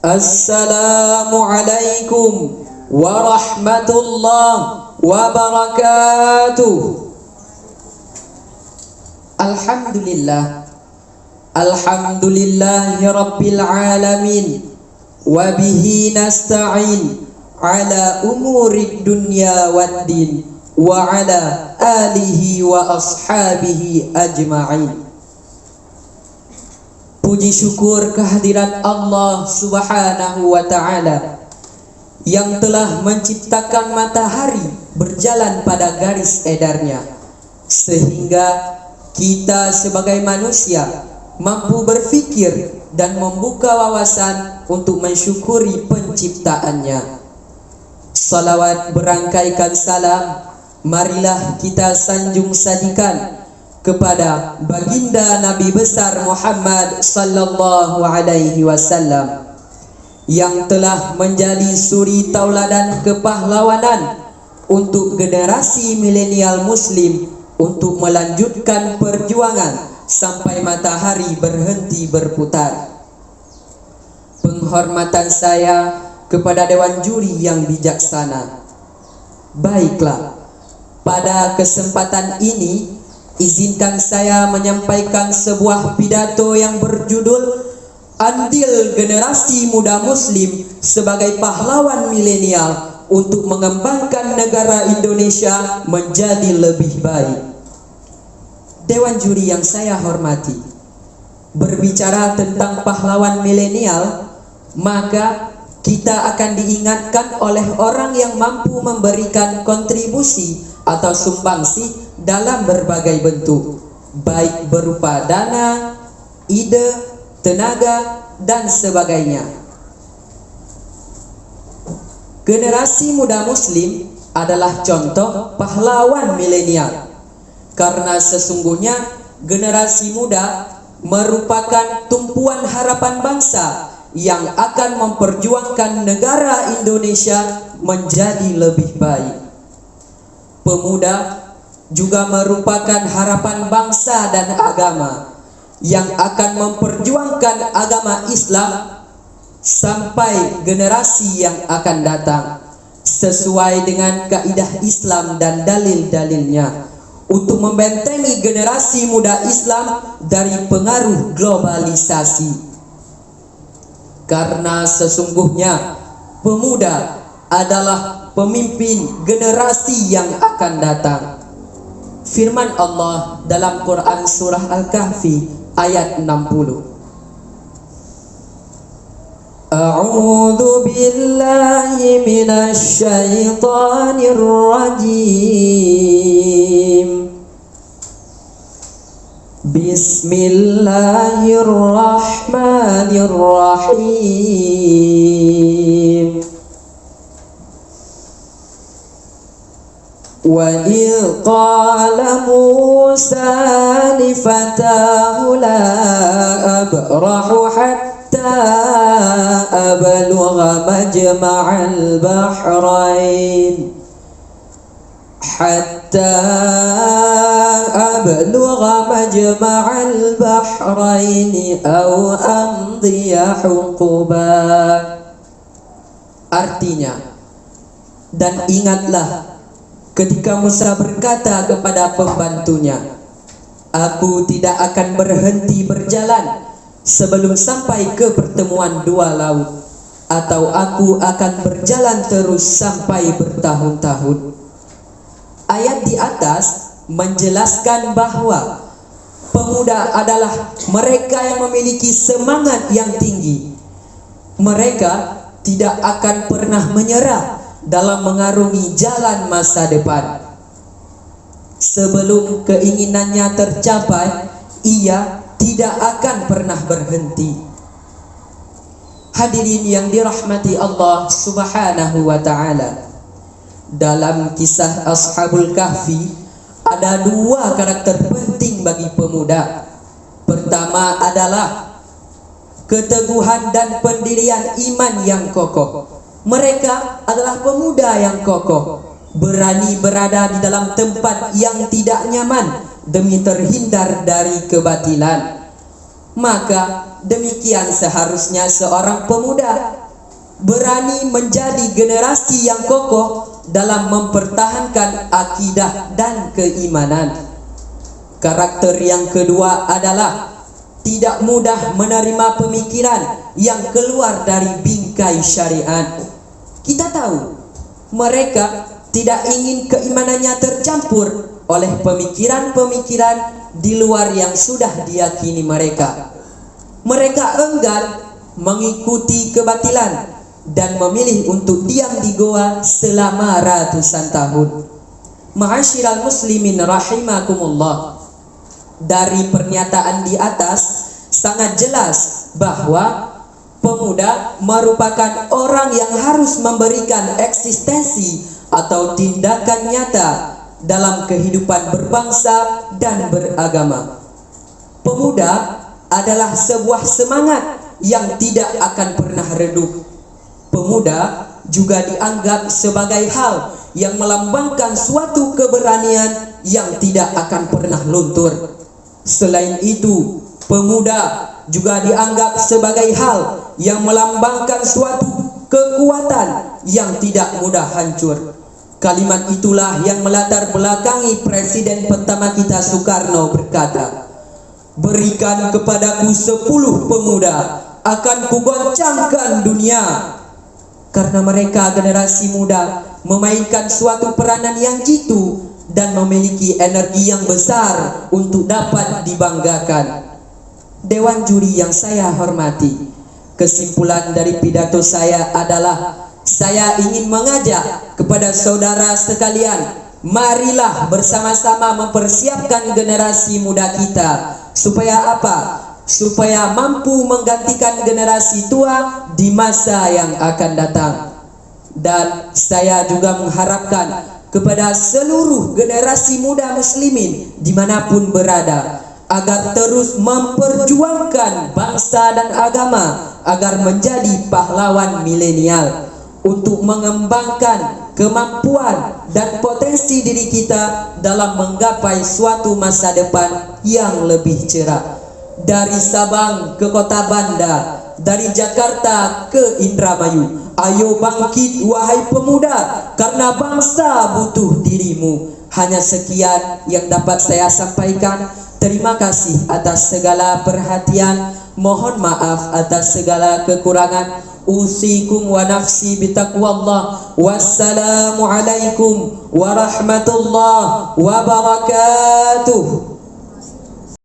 Assalamualaikum warahmatullahi wabarakatuh. Alhamdulillah, alhamdulillahi rabbil alamin, wa bihi nasta'in ala umurid dunya waddin, wa ala alihi wa ashabihi ajma'in. Puji syukur kehadirat Allah Subhanahu wa ta'ala yang telah menciptakan matahari berjalan pada garis edarnya, sehingga kita sebagai manusia mampu berfikir dan membuka wawasan untuk mensyukuri penciptaannya. Salawat berangkaikan salam marilah kita sanjung sajikan kepada baginda Nabi besar Muhammad sallallahu alaihi wasallam yang telah menjadi suri tauladan kepahlawanan untuk generasi milenial muslim untuk melanjutkan perjuangan sampai matahari berhenti berputar. Penghormatan saya kepada dewan juri yang bijaksana. Baiklah, pada kesempatan ini izinkan saya menyampaikan sebuah pidato yang berjudul Andil Generasi Muda Muslim sebagai Pahlawan Milenial untuk mengembangkan negara Indonesia menjadi lebih baik. Dewan juri yang saya hormati, berbicara tentang pahlawan milenial, maka kita akan diingatkan oleh orang yang mampu memberikan kontribusi atau sumbangsi dalam berbagai bentuk, baik berupa dana, ide, tenaga, dan sebagainya. Generasi muda muslim adalah contoh pahlawan milenial, karena sesungguhnya generasi muda merupakan tumpuan harapan bangsa yang akan memperjuangkan negara Indonesia menjadi lebih baik. Pemuda juga merupakan harapan bangsa dan agama yang akan memperjuangkan agama Islam sampai generasi yang akan datang, sesuai dengan kaidah Islam dan dalil-dalilnya, untuk membentengi generasi muda Islam dari pengaruh globalisasi. Karena sesungguhnya pemuda adalah pemimpin generasi yang akan datang. Firman Allah dalam Quran surah Al-Kahfi ayat 60. A'udzu billahi minasy syaithanir rajim. Bismillahirrahmanirrahim. Wa idh qala Musa li fatahu la abrahu hatta ablugha majma'al bahrain aw amdiya huquba. Artinya, dan ingatlah ketika Musa berkata kepada pembantunya, aku tidak akan berhenti berjalan sebelum sampai ke pertemuan dua laut, atau aku akan berjalan terus sampai bertahun-tahun. Ayat di atas menjelaskan bahwa pemuda adalah mereka yang memiliki semangat yang tinggi. Mereka tidak akan pernah menyerah dalam mengarungi jalan masa depan. Sebelum keinginannya tercapai, ia tidak akan pernah berhenti. Hadirin yang dirahmati Allah Subhanahu wa ta'ala, dalam kisah Ashabul Kahfi ada dua karakter penting bagi pemuda. Pertama adalah keteguhan dan pendirian iman yang kokoh. Mereka adalah pemuda yang kokoh, berani berada di dalam tempat yang tidak nyaman demi terhindar dari kebatilan. Maka demikian seharusnya seorang pemuda berani menjadi generasi yang kokoh dalam mempertahankan akidah dan keimanan. Karakter yang kedua adalah tidak mudah menerima pemikiran yang keluar dari bingkai syariat. Kita tahu mereka tidak ingin keimanannya tercampur oleh pemikiran-pemikiran di luar yang sudah diyakini mereka. Mereka enggan mengikuti kebatilan dan memilih untuk diam di goa selama ratusan tahun. Ma'asyiral muslimin rahimakumullah, dari pernyataan di atas sangat jelas bahwa pemuda merupakan orang yang harus memberikan eksistensi atau tindakan nyata dalam kehidupan berbangsa dan beragama. Pemuda adalah sebuah semangat yang tidak akan pernah redup. Pemuda juga dianggap sebagai hal yang melambangkan suatu keberanian yang tidak akan pernah luntur. Selain itu, pemuda juga dianggap sebagai hal yang melambangkan suatu kekuatan yang tidak mudah hancur. Kalimat itulah yang melatar belakangi Presiden pertama kita Soekarno berkata, "Berikan kepadaku 10 pemuda, akan kugoncangkan dunia." Karena mereka generasi muda memainkan suatu peranan yang jitu dan memiliki energi yang besar untuk dapat dibanggakan. Dewan juri yang saya hormati, kesimpulan dari pidato saya adalah saya ingin mengajak kepada saudara sekalian, marilah bersama-sama mempersiapkan generasi muda kita. Supaya apa? Supaya mampu menggantikan generasi tua di masa yang akan datang. Dan saya juga mengharapkan kepada seluruh generasi muda muslimin dimanapun berada, agar terus memperjuangkan bangsa dan agama agar menjadi pahlawan milenial, untuk mengembangkan kemampuan dan potensi diri kita dalam menggapai suatu masa depan yang lebih cerah. Dari Sabang ke Kota Banda, dari Jakarta ke Indramayu, ayo bangkit wahai pemuda, karena bangsa butuh dirimu. Hanya sekian yang dapat saya sampaikan. Terima kasih atas segala perhatian. Mohon maaf atas segala kekurangan. Usikum wa nafsi bitaqwallah. Wassalamualaikum warahmatullahi wabarakatuh.